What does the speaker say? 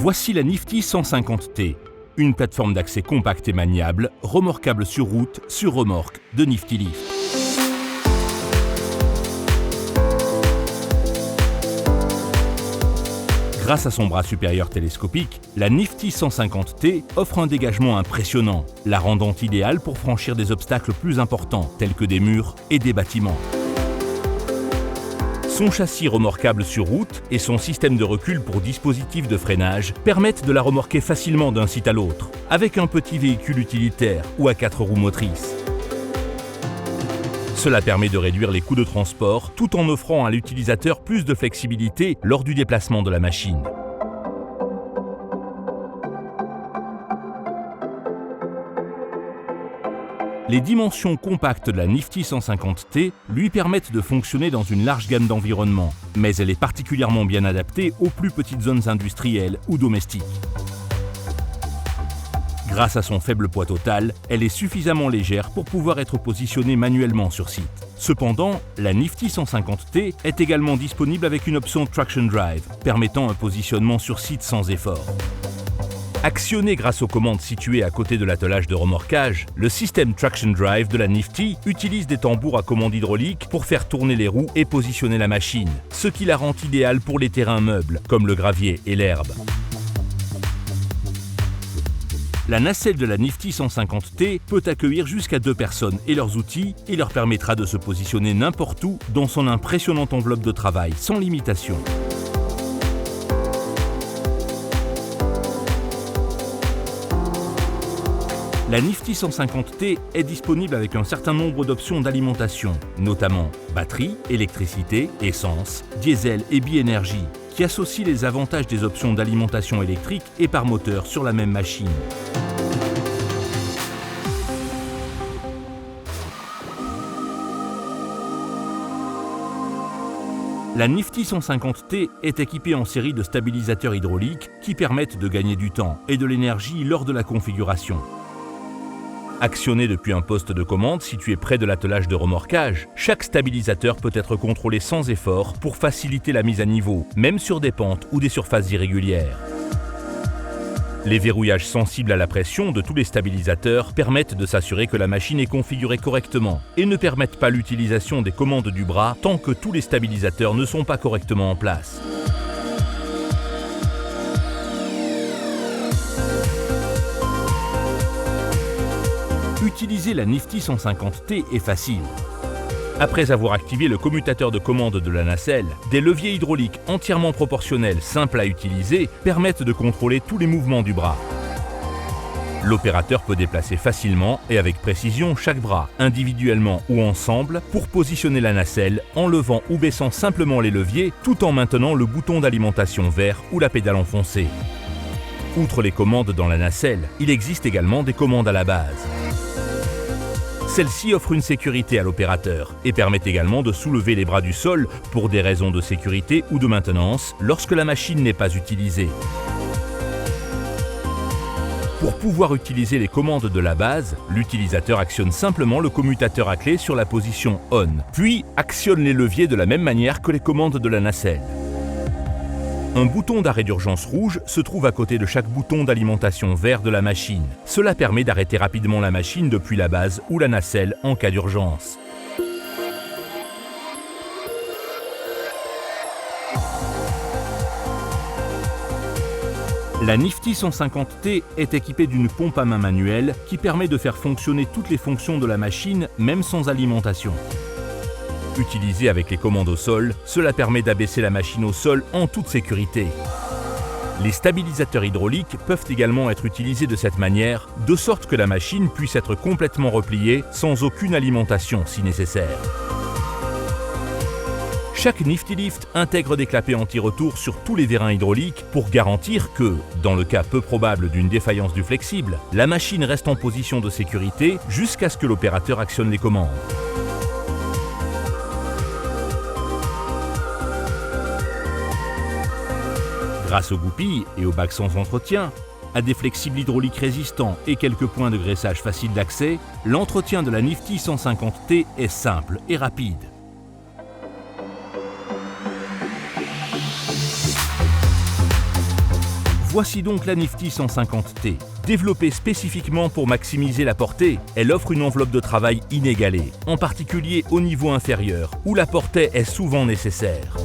Voici la Nifty 150T, une plateforme d'accès compacte et maniable, remorquable sur route, sur remorque de Nifty Lift. Grâce à son bras supérieur télescopique, la Nifty 150T offre un dégagement impressionnant, la rendant idéale pour franchir des obstacles plus importants, tels que des murs et des bâtiments. Son châssis remorquable sur route et son système de recul pour dispositif de freinage permettent de la remorquer facilement d'un site à l'autre, avec un petit véhicule utilitaire ou à 4 roues motrices. Cela permet de réduire les coûts de transport tout en offrant à l'utilisateur plus de flexibilité lors du déplacement de la machine. Les dimensions compactes de la Nifty 150T lui permettent de fonctionner dans une large gamme d'environnements, mais elle est particulièrement bien adaptée aux plus petites zones industrielles ou domestiques. Grâce à son faible poids total, elle est suffisamment légère pour pouvoir être positionnée manuellement sur site. Cependant, la Nifty 150T est également disponible avec une option Traction Drive, permettant un positionnement sur site sans effort. Actionné grâce aux commandes situées à côté de l'attelage de remorquage, le système Traction Drive de la Nifty utilise des tambours à commande hydraulique pour faire tourner les roues et positionner la machine, ce qui la rend idéale pour les terrains meubles, comme le gravier et l'herbe. La nacelle de la Nifty 150T peut accueillir jusqu'à 2 personnes et leurs outils et leur permettra de se positionner n'importe où dans son impressionnante enveloppe de travail, sans limitation. La Nifty 150T est disponible avec un certain nombre d'options d'alimentation, notamment batterie, électricité, essence, diesel et bi-énergie, qui associent les avantages des options d'alimentation électrique et par moteur sur la même machine. La Nifty 150T est équipée en série de stabilisateurs hydrauliques qui permettent de gagner du temps et de l'énergie lors de la configuration. Actionné depuis un poste de commande situé près de l'attelage de remorquage, chaque stabilisateur peut être contrôlé sans effort pour faciliter la mise à niveau, même sur des pentes ou des surfaces irrégulières. Les verrouillages sensibles à la pression de tous les stabilisateurs permettent de s'assurer que la machine est configurée correctement et ne permettent pas l'utilisation des commandes du bras tant que tous les stabilisateurs ne sont pas correctement en place. Utiliser la Nifty 150T est facile. Après avoir activé le commutateur de commande de la nacelle, des leviers hydrauliques entièrement proportionnels simples à utiliser permettent de contrôler tous les mouvements du bras. L'opérateur peut déplacer facilement et avec précision chaque bras, individuellement ou ensemble, pour positionner la nacelle en levant ou baissant simplement les leviers tout en maintenant le bouton d'alimentation vert ou la pédale enfoncée. Outre les commandes dans la nacelle, il existe également des commandes à la base. Celle-ci offre une sécurité à l'opérateur et permet également de soulever les bras du sol pour des raisons de sécurité ou de maintenance lorsque la machine n'est pas utilisée. Pour pouvoir utiliser les commandes de la base, l'utilisateur actionne simplement le commutateur à clé sur la position ON, puis actionne les leviers de la même manière que les commandes de la nacelle. Un bouton d'arrêt d'urgence rouge se trouve à côté de chaque bouton d'alimentation vert de la machine. Cela permet d'arrêter rapidement la machine depuis la base ou la nacelle en cas d'urgence. La Nifty 150T est équipée d'une pompe à main manuelle qui permet de faire fonctionner toutes les fonctions de la machine, même sans alimentation. Utilisée avec les commandes au sol, cela permet d'abaisser la machine au sol en toute sécurité. Les stabilisateurs hydrauliques peuvent également être utilisés de cette manière, de sorte que la machine puisse être complètement repliée sans aucune alimentation si nécessaire. Chaque Nifty Lift intègre des clapets anti-retour sur tous les vérins hydrauliques pour garantir que, dans le cas peu probable d'une défaillance du flexible, la machine reste en position de sécurité jusqu'à ce que l'opérateur actionne les commandes. Grâce aux goupilles et aux bacs sans entretien, à des flexibles hydrauliques résistants et quelques points de graissage faciles d'accès, l'entretien de la Nifty 150T est simple et rapide. Voici donc la Nifty 150T. Développée spécifiquement pour maximiser la portée, elle offre une enveloppe de travail inégalée, en particulier au niveau inférieur, où la portée est souvent nécessaire.